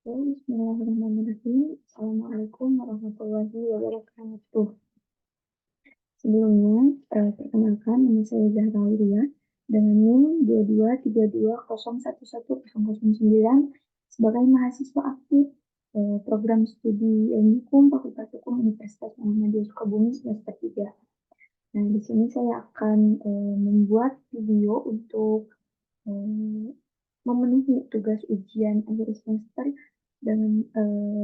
Bismillahirrahmanirrahim. Assalamualaikum warahmatullahi wabarakatuh. Sebelumnya, perkenalkan nama saya Zahra Aulia dengan NIM 2232011009 sebagai mahasiswa aktif program studi ilmu hukum Fakultas Hukum Universitas Muhammadiyah Sukabumi semester 3. Nah, di sini saya akan membuat video untuk memenuhi tugas ujian akhir semester dengan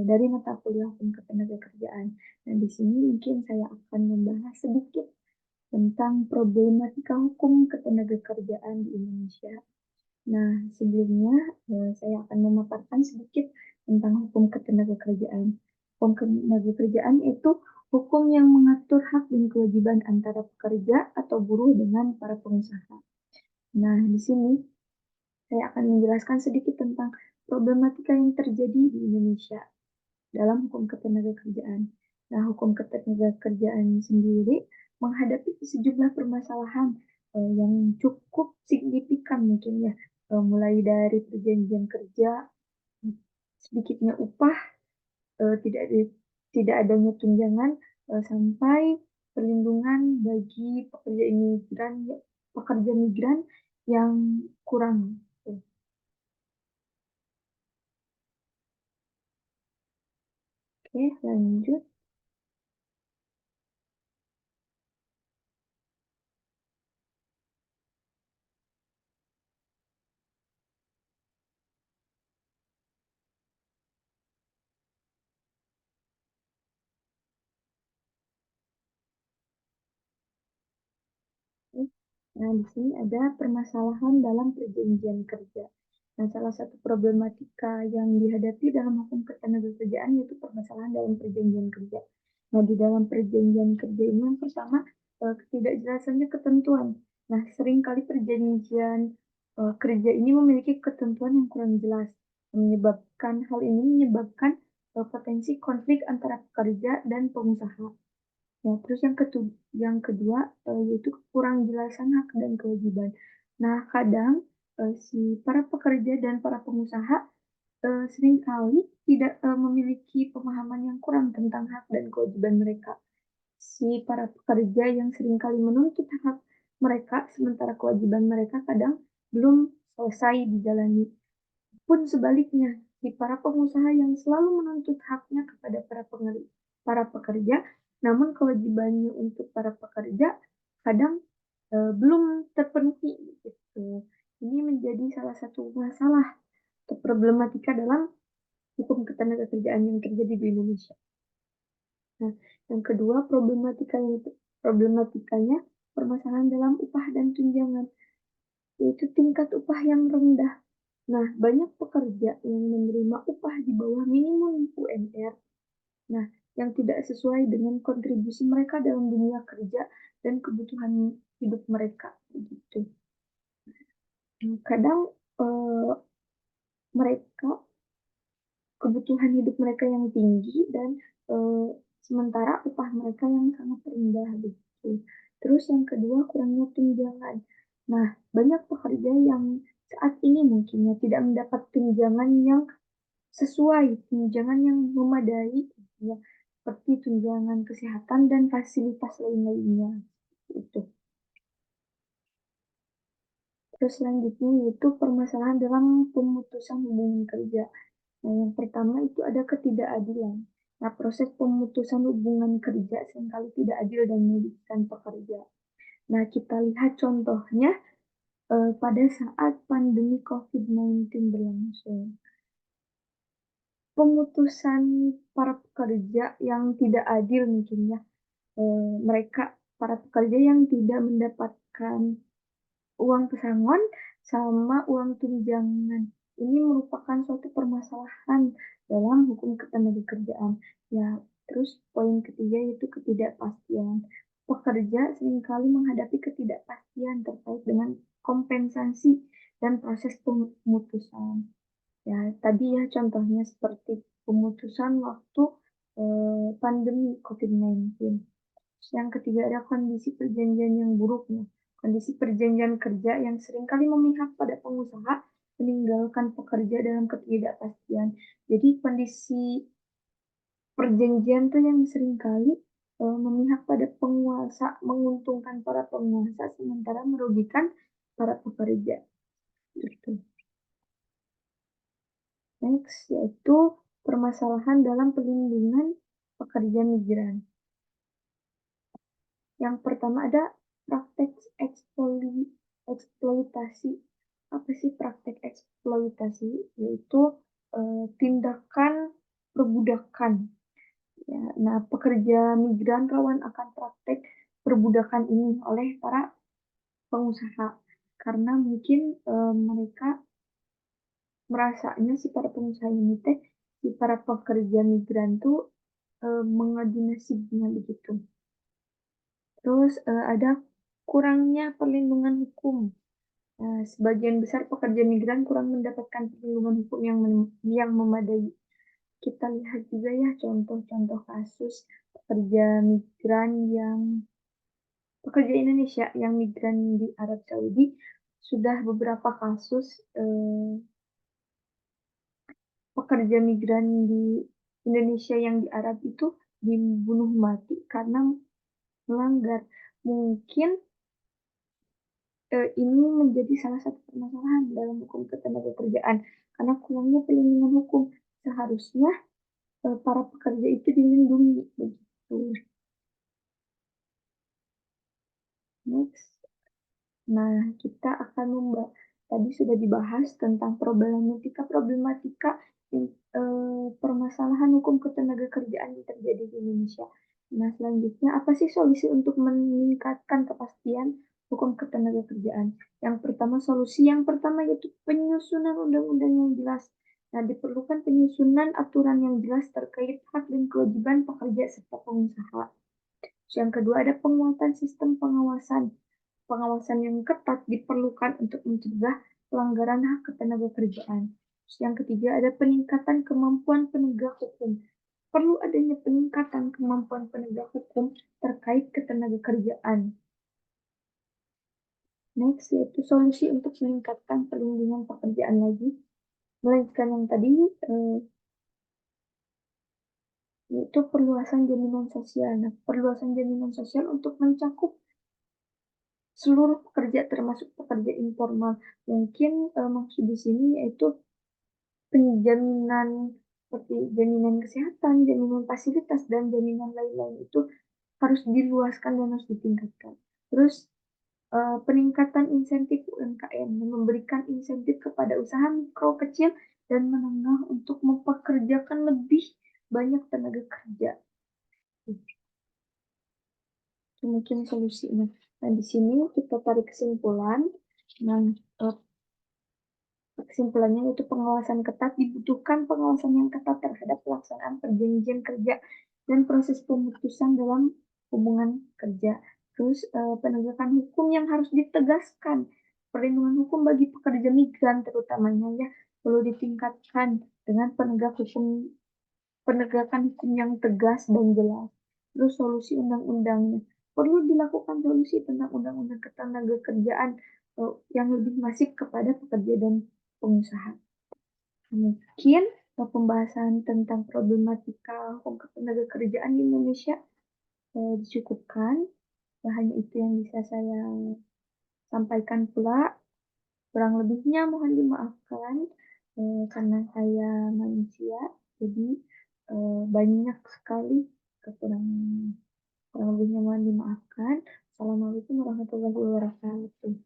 dari mata kuliah hukum ketenagakerjaan. Nah, di sini mungkin saya akan membahas sedikit tentang problematika hukum ketenagakerjaan di Indonesia. Nah, sebelumnya saya akan memaparkan sedikit tentang hukum ketenagakerjaan. Hukum ketenagakerjaan itu hukum yang mengatur hak dan kewajiban antara pekerja atau buruh dengan para pengusaha. Nah, di sini saya akan menjelaskan sedikit tentang problematika yang terjadi di Indonesia dalam hukum ketenagakerjaan. Nah, hukum ketenagakerjaan sendiri menghadapi sejumlah permasalahan yang cukup signifikan mungkin ya, mulai dari perjanjian kerja, sedikitnya upah, tidak tidak adanya tunjangan, sampai perlindungan bagi pekerja migran yang kurang. Oke, lanjut. Nah, di sini ada permasalahan dalam perjanjian kerja. Nah, salah satu problematika yang dihadapi dalam hukum ketenagakerjaan yaitu permasalahan dalam perjanjian kerja. Nah, di dalam perjanjian kerja ini yang pertama, ketidakjelasannya ketentuan. Nah, seringkali perjanjian kerja ini memiliki ketentuan yang kurang jelas, hal ini menyebabkan potensi konflik antara pekerja dan pengusaha. Ya, terus yang kedua yaitu kurang jelasan hak dan kewajiban. Nah, kadang si para pekerja dan para pengusaha seringkali tidak memiliki pemahaman yang kurang tentang hak dan kewajiban mereka. Si para pekerja yang seringkali menuntut hak mereka, sementara kewajiban mereka kadang belum selesai dijalani. Pun sebaliknya, si para pengusaha yang selalu menuntut haknya kepada para pekerja, namun kewajibannya untuk para pekerja kadang belum terpenuhi gitu. Ini menjadi salah satu masalah atau problematika dalam hukum ketenagakerjaan yang terjadi di Indonesia. Nah, yang kedua problematikanya permasalahan dalam upah dan tunjangan, yaitu tingkat upah yang rendah. Nah, banyak pekerja yang menerima upah di bawah minimum UMR, nah, yang tidak sesuai dengan kontribusi mereka dalam dunia kerja dan kebutuhan hidup mereka, begitu. Kadang mereka kebutuhan hidup mereka yang tinggi dan sementara upah mereka yang sangat rendah, begitu. Terus yang kedua kurangnya tunjangan. Nah, banyak pekerja yang saat ini mungkinnya tidak mendapat tunjangan yang sesuai, tunjangan yang memadai, ya, seperti tunjangan kesehatan dan fasilitas lain-lainnya. Itu. Terus selanjutnya yaitu permasalahan dalam pemutusan hubungan kerja. Nah, yang pertama itu ada ketidakadilan. Nah, proses pemutusan hubungan kerja seringkali tidak adil dan menyulitkan pekerja. Nah, kita lihat contohnya pada saat pandemi COVID-19 berlangsung. Pemutusan para pekerja yang tidak adil mungkin ya, para pekerja yang tidak mendapatkan uang pesangon sama uang tunjangan. Ini merupakan suatu permasalahan dalam hukum ketenagakerjaan. Ya, terus poin ketiga yaitu ketidakpastian. Pekerja seringkali menghadapi ketidakpastian terkait dengan kompensasi dan proses pemutusan. Ya, tadi ya contohnya seperti pemutusan waktu pandemi COVID-19. Yang ketiga ada kondisi perjanjian yang buruk. Kondisi perjanjian kerja yang seringkali memihak pada pengusaha meninggalkan pekerja dalam ketidakpastian. Jadi kondisi perjanjian tuh yang seringkali memihak pada penguasa, menguntungkan para penguasa sementara merugikan para pekerja. Gitu. Next yaitu permasalahan dalam pelindungan pekerja migran. Yang pertama ada praktek eksploitasi. Apa sih praktek eksploitasi? Yaitu tindakan perbudakan. Ya, nah, pekerja migran rawan akan praktek perbudakan ini oleh para pengusaha karena mungkin mereka merasanya si para pengusaha ini teh si para pekerja migran tuh mengadu nasibnya begitu. Terus ada kurangnya perlindungan hukum. Sebagian besar pekerja migran kurang mendapatkan perlindungan hukum yang memadai. Kita lihat juga ya contoh-contoh kasus pekerja migran yang pekerja Indonesia yang migran di Arab Saudi. Sudah beberapa kasus pekerja migran di Indonesia yang di Arab itu dibunuh mati karena melanggar. Mungkin ini menjadi salah satu permasalahan dalam hukum ketenagakerjaan karena kurangnya perlindungan hukum. Seharusnya para pekerja itu dilindungi begitu. Next. Nah, kita akan tadi sudah dibahas tentang problematika permasalahan hukum ketenagakerjaan yang terjadi di Indonesia. Nah, selanjutnya apa sih solusi untuk meningkatkan kepastian hukum ketenagakerjaan? Solusi yang pertama yaitu penyusunan undang-undang yang jelas. Nah, diperlukan penyusunan aturan yang jelas terkait hak dan kewajiban pekerja serta pengusaha. Yang kedua ada penguatan sistem pengawasan. Pengawasan yang ketat diperlukan untuk mencegah pelanggaran hak ketenagakerjaan. Yang ketiga ada peningkatan kemampuan penegak hukum. Perlu adanya peningkatan kemampuan penegak hukum terkait ketenagakerjaan. Next yaitu solusi untuk meningkatkan perlindungan pekerjaan lagi. Melanjutkan yang tadi yaitu perluasan jaminan sosial. Nah, perluasan jaminan sosial untuk mencakup seluruh pekerja termasuk pekerja informal. Mungkin maksud di sini yaitu penjaminan seperti jaminan kesehatan, jaminan fasilitas, dan jaminan lain-lain itu harus diluaskan dan harus ditingkatkan. Terus peningkatan insentif UMKM, memberikan insentif kepada usaha mikro, kecil, dan menengah untuk mempekerjakan lebih banyak tenaga kerja. Itu mungkin solusinya. Nah, di sini kita tarik kesimpulan. Nah, kesimpulannya itu pengawasan ketat, dibutuhkan pengawasan yang ketat terhadap pelaksanaan perjanjian kerja dan proses pemutusan dalam hubungan kerja. Terus penegakan hukum yang harus ditegaskan, perlindungan hukum bagi pekerja migran terutamanya ya perlu ditingkatkan dengan penegakan hukum yang tegas dan jelas. Terus solusi undang-undangnya perlu dilakukan solusi tentang undang-undang ketenagakerjaan yang lebih masif kepada pekerja dan pengusaha. Mungkin pembahasan tentang problematika hukum ketenagakerjaan di Indonesia dicukupkan. Hanya itu yang bisa saya sampaikan pula. Kurang lebihnya mohon dimaafkan karena saya manusia, jadi banyak sekali kekurangan. Kurang lebihnya mohon dimaafkan. Assalamualaikum warahmatullahi wabarakatuh.